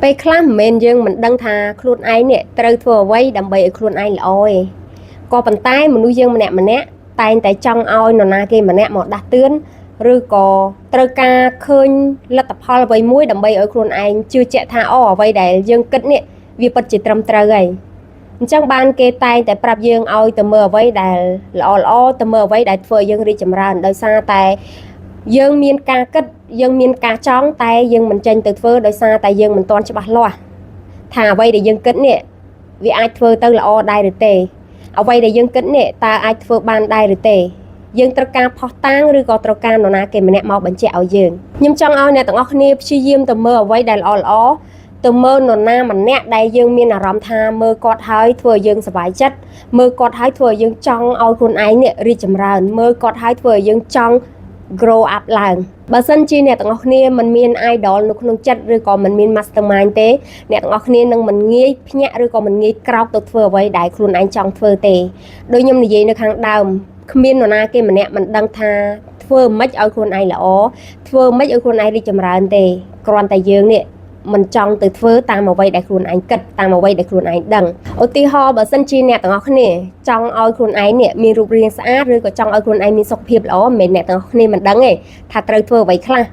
ពេលខ្លះមិនមែនយើងមិនដឹងថាខ្លួនឯងនេះត្រូវធ្វើអ្វីដើម្បីឲ្យខ្លួនឯងល្អទេក៏ប៉ុន្តែមនុស្សយើងម្នាក់តែងតែចង់ឲ្យនរណាគេម្នាក់មកដាស់តឿនឬក៏ត្រូវការឃើញលទ្ធផលអ្វីមួយដើម្បីឲ្យខ្លួនឯងជឿជាក់ថាអូអ្វីដែលយើងគិតនេះវាពិតជាត្រឹមត្រូវហើយអញ្ចឹងបានគេតែងតែប្រាប់យើងឲ្យទៅមើលអ្វីដែលល្អទៅមើលអ្វីដែលធ្វើឲ្យយើងរីកចម្រើនដោយសារតែយើងមានការគិតយើងមានការចង់តែយើងមិនចេញទៅធ្វើដោយសារតែយើងមិនទាន់ច្បាស់លាស់ថាអ្វីដែលយើងគិតនេះវាអាចធ្វើទៅល្អដែរឬទេអ្វីដែលយើងគិតនេះតើអាចធ្វើបានដែរឬទេយើងត្រូវការផុសតាងឬក៏ត្រូវការនរណាគេម្នាក់មកបញ្ជាក់ឲ្យយើងខ្ញុំចង់ឲ្យអ្នកទាំងអស់គ្នាព្យាយាមទៅមើលអ្វីដែលល្អទៅមើលនរណាម្នាក់ដែលយើងមានអារម្មណ៍ថាមើលគាត់ហើយធ្វើឲ្យយើងសប្បាយចិត្តមើលគាត់ហើយធ្វើឲ្យយើងចង់ឲ្យខ្លួនឯងនេះរីកចម្រើនមើលគាត់ហើយធ្វើឲ្យយើងចង់ grow up ឡើងបើសិនជាអ្នកទាំងអស់គ្នាមិនមាន idol នៅក្នុងចិត្តឬក៏មិនមាន mastermind ទេអ្នកទាំងអស់គ្នានឹងមិនងាយភ្ញាក់ឬក៏មិនងាយក្រោកទៅធ្វើអ្វីដែលខ្លួនឯងចង់ធ្វើទេដូចខ្ញុំនិយាយនៅខាងដើមគ្មាននរណាគេម្នាក់មិនដឹងថាធ្វើម៉េចឲ្យខ្លួនឯងល្អធ្វើម៉េចឲ្យខ្លួនឯងរីកចម្រើនទេគ្រាន់តែយើងនេះមិនចង់ទៅធ្វើតាមអ្វីដែលខ្លួនឯងគិតតាមអ្វីដែលខ្លួនឯងដឹងឧទាហរណ៍បើសិនជាអ្នកទាំងអស់គ្នាចង់ឲ្យខ្លួនឯងនេះមានរូបរាងស្អាតឬក៏ចង់ឲ្យខ្លួនឯងមានសុខភាពល្អមិនមែនអ្នកទាំងអស់គ្នាមិនដឹងទេថាត្រូវធ្វើអ្វីខ្លះ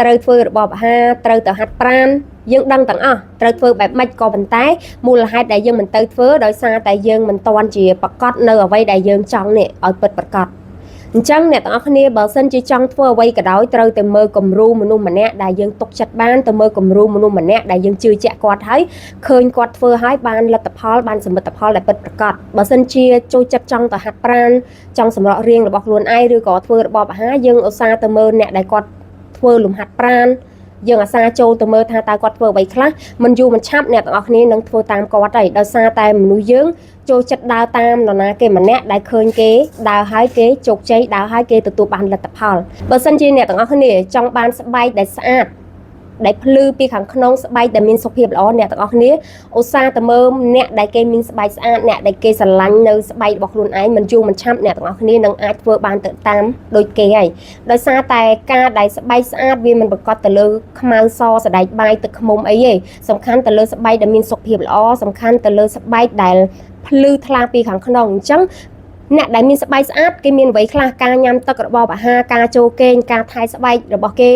ត្រូវធ្វើរបបអាហារត្រូវទៅហាត់ប្រាណយើងដឹងទាំងអស់ត្រូវធ្វើបែបម៉េចក៏ប៉ុន្តែមូលហេតុដែលយើងមិនទៅធ្វើដោយសារតែយើងមិនទាន់ជាប្រកបនៅអ្វីដែលយើងចង់នេះឲ្យពិតប្រាកដអញ្ចឹងអ្នកទាំងអស់គ្នាបើសិនជាចង់ធ្វើអ្វីក៏ដោយត្រូវតែមើលគំរូមនុស្សម្នាក់ដែលយើងទុកចិត្តបានទៅមើលគំរូមនុស្សម្នាក់ដែលយើងជឿជាក់គាត់ហើយឃើញគាត់ធ្វើហើយបានលទ្ធផលបានសមិទ្ធផលដែលពិតប្រាកដបើសិនជាចូលចិត្តចង់ទៅហាត់ប្រាណចង់សម្រក់រាងរបស់ខ្លួនឯងឬក៏ធ្វើរបបអាហារយើងឧស្សាហ៍ទៅមើលអ្នកដែលគាត់ធ្វើលំហាត់ប្រាណយើងអាសាចូលទៅមើលថាតើគាត់ធ្វើអ្វីខ្លះមិនយូរមិនឆាប់អ្នកទាំងអស់គ្នានឹងធ្វើតាមគាត់ហើយដោយសារតែមនុស្សយើងចូលចិត្តដើរតាមនរណាគេម្នាក់ដែលឃើញគេដើរហើយគេជោគជ័យដើរហើយគេទទួលបានលទ្ធផលបើសិនជាអ្នកទាំងអស់គ្នាចង់បានស្បែកដែលស្អាតដែលភ្លឺពីខាងក្នុងស្បែកដែលមានសុខភាពល្អអ្នកទាំងអស់គ្នាឧស្សាហ៍ទៅមើលអ្នកដែលគេមានស្បែកស្អាតអ្នកដែលគេស្រឡាញ់នៅស្បែករបស់ខ្លួនឯងមិនយូរមិនឆាប់អ្នកទាំងអស់គ្នានឹងអាចធ្វើបានទៅតាមដូចគេហើយដោយសារតែការដែលស្បែកស្អាតវាមិនប្រកបទៅលើខ្មៅសសដែកបាយទឹកឃ្មុំអីទេសំខាន់ទៅលើស្បែកដែលមានសុខភាពល្អសំខាន់ទៅលើស្បែកដែលភ្លឺថ្លាពីខាងក្នុងអញ្ចឹងអ្នកដែលមានស្បែកស្អាតគេមានអ្វីខ្លះការញ៉ាំទឹករបបអាហារការចូលគេងការថែស្បែករបស់គេ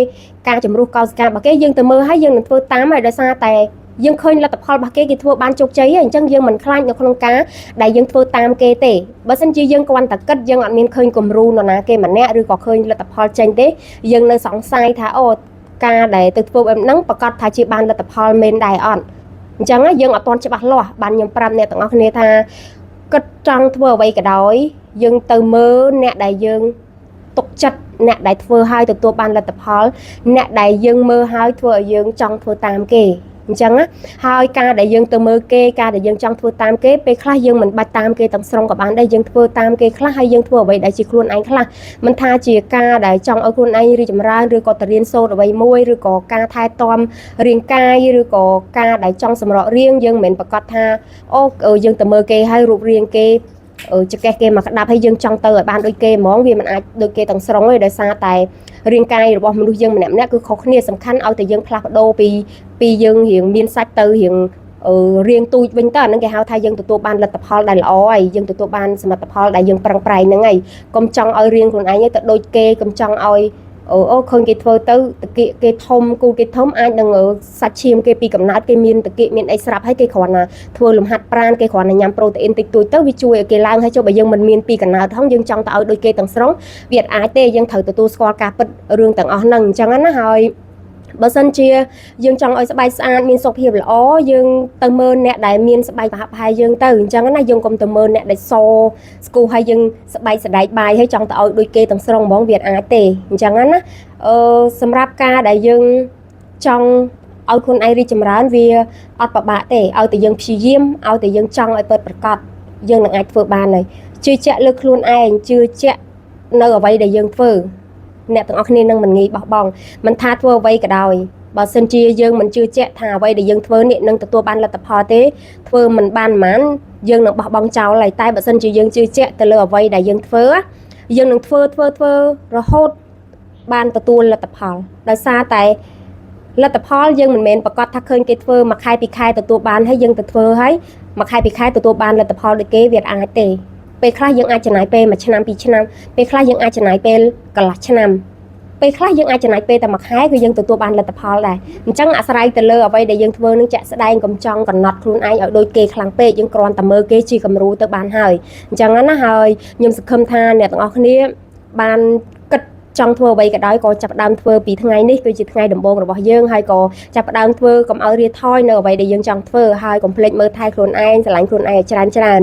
ការជំរុះកោសិការបស់គេយើងទៅមើលហើយយើងនឹងធ្វើតាមហើយដោយសារតែយើងឃើញលទ្ធផលរបស់គេធ្វើបានជោគជ័យហើយអញ្ចឹងយើងមិនខ្លាចនៅក្នុងការដែលយើងធ្វើតាមគេទេបើសិនជាយើងគ្រាន់តែគិតយើងអត់មានឃើញគំរូនរណាគេម្នាក់ឬក៏ឃើញលទ្ធផលចេញទេយើងនៅសង្ស័យថាអូការដែលទៅធ្វើបែបហ្នឹងប្រកាសថាជាបានលទ្ធផលមែនដែរអត់អញ្ចឹងយើងអត់ទាន់ច្បាស់លាស់បានខ្ញុំប្រាប់អ្នកទាំងអស់គ្នាថាគិតចង់ធ្វើអ្វីក៏ដោយយើងទៅមើលអ្នកដែលយើងទុកចិត្តអ្នកដែលធ្វើឲ្យទទួលបានលទ្ធផលអ្នកដែលយើងមើលឲ្យធ្វើឲ្យយើងចង់ធ្វើតាមគេអញ្ចឹងហើយការដែលយើងទៅមើលគេការដែលយើងចង់ធ្វើតាមគេពេលខ្លះយើងមិនបាច់តាមគេទាំងស្រុងក៏បានដែរយើងធ្វើតាមគេខ្លះហើយយើងធ្វើអ្វីដែលជាខ្លួនឯងខ្លះមិនថាជាការដែលចង់ឲ្យខ្លួនឯងរីកចម្រើនឬក៏ទៅរៀនសូត្រអ្វីមួយឬក៏ការថែទាំរាងកាយឬក៏ការដែលចង់សម្រក់រាងយើងមិនមែនប្រកាសថាអូយើងទៅមើលគេហើយរូបរាងគេចកេះគេមកក្តាប់ហើយយើងចង់ទៅឲ្យបានដូចគេហ្មងវាមិនអាចដូចគេទាំងស្រុងទេដោយសារតែរាងកាយរបស់មនុស្សយើងម្នាក់គឺខុសគ្នាសំខាន់ឲ្យតែយើងផ្លាស់ប្ដូរពីយើងរៀងមានសាច់ទៅរៀងរៀងទូចវិញទៅអាហ្នឹងគេហៅថាយើងទទួលបានលទ្ធផលដែលល្អហើយយើងទទួលបានសមិទ្ធផលដែលយើងប្រឹងប្រែងហ្នឹងហើយកុំចង់ឲ្យរៀងខ្លួនឯងទៅដូចគេកុំចង់ឲ្យឃើញគេធ្វើទៅតាគៀកគេធំគូគេធំអាចនឹងសាច់ឈាមគេពីកំណើតគេមានតាគៀកមានអីស្រាប់ហើយគេគ្រាន់តែធ្វើលំហាត់ប្រាណគេគ្រាន់តែញ៉ាំប្រូតេអ៊ីនតិចតួចទៅវាជួយឲ្យគេឡើងហើយចុះបើយើងមិនមានពីកំណើតហ្នឹងយើងចង់ទៅឲ្យដូចគេទាំងស្រុងវាអាចទេយើងត្រូវទទួលស្គាល់ការពិតរឿងទាំងអស់ហ្នឹងអញ្ចឹងណាហើយបើសិនជាយើងចង់ឲ្យស្បែកស្អាតមានសុខភាពល្អយើងទៅមើលអ្នកដែលមានស្បែកប្រហាក់ប្រហែលយើងទៅអញ្ចឹងណាយើងកុំទៅមើលអ្នកដែលសស្គូហើយយើងស្បែកស្ដែកបាយហើយចង់ទៅឲ្យដូចគេទាំងស្រុងហ្មងវាអាចទេអញ្ចឹងណាសម្រាប់ការដែលយើងចង់ឲ្យខ្លួនឯងរីកចម្រើនវាអត់ពិបាកទេឲ្យតែយើងព្យាយាមឲ្យតែយើងចង់ឲ្យពិតប្រាកដយើងនឹងអាចធ្វើបានហើយជឿជាក់លើខ្លួនឯងជឿជាក់នៅអ្វីដែលយើងធ្វើអ្នកទាំងអស់គ្នានឹងមិនងាយបោះបង់មិនថាធ្វើអ្វីក៏ដោយបើសិនជាយើងមិនជឿជាក់ថាអ្វីដែលយើងធ្វើនេះនឹងទទួលបានលទ្ធផលទេធ្វើមិនបានហ្មងយើងនឹងបោះបង់ចោលហើយតែបើសិនជាយើងជឿជាក់ទៅលើអ្វីដែលយើងធ្វើយើងនឹងធ្វើរហូតបានទទួលលទ្ធផលដោយសារតែ លទ្ធផលយើងមិនមែនប្រកាសថាឃើញគេធ្វើមួយខែពីរខែទទួលបានហើយយើងទៅធ្វើហើយមួយខែពីរខែទទួលបានលទ្ធផលដូចគេវាអាចទេពេលខ្លះយើងអាចចំណាយពេល1ឆ្នាំ2ឆ្នាំពេលខ្លះយើងអាចចំណាយពេលកន្លះឆ្នាំពេលខ្លះយើងអាចចំណាយពេលតែមួយខែគឺយើងទទួលបានលទ្ធផលដែរអញ្ចឹងអាស្រ័យទៅលើអ្វីដែលយើងធ្វើនឹងចាក់ស្ដែងកុំចង់កំណត់ខ្លួនឯងឲ្យដូចគេខ្លាំងពេកយើងគ្រាន់តែមើលគេជាគំរូទៅបានហើយអញ្ចឹងណាហើយខ្ញុំសង្ឃឹមថាអ្នកទាំងអស់គ្នាបានគិតចង់ធ្វើអ្វីក៏ដោយក៏ចាប់ផ្ដើមធ្វើពីថ្ងៃនេះគឺជាថ្ងៃដំបូងរបស់យើងហើយក៏ចាប់ផ្ដើមធ្វើកុំឲ្យរាថយនៅអ្វីដែលយើងចង់ធ្វើហើយកុំភ្លេចមើលថែខ្លួនឯងស្រឡាញ់ខ្លួនឯងឲ្យច្រើន